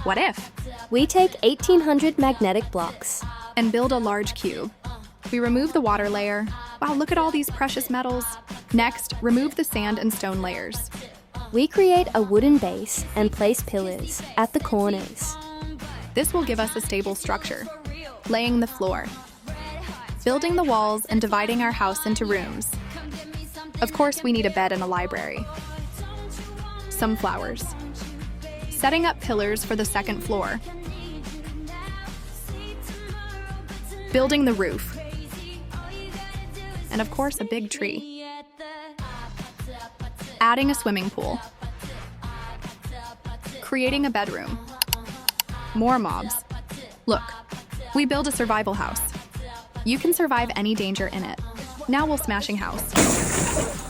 What if? We take 1,800 magnetic blocks. And build a large cube. We remove the water layer. Wow, look at all these precious metals. Next, remove the sand and stone layers. We create a wooden base and place pillars at the corners. This will give us a stable structure. Laying the floor. Building the walls and dividing our house into rooms. Of course, we need a bed and a library. Some flowers. Setting up pillars for the second floor. Building the roof. And of course, a big tree. Adding a swimming pool. Creating a bedroom. More mobs. Look, we build a survival house. You can survive any danger in it. Now we'll smashing house.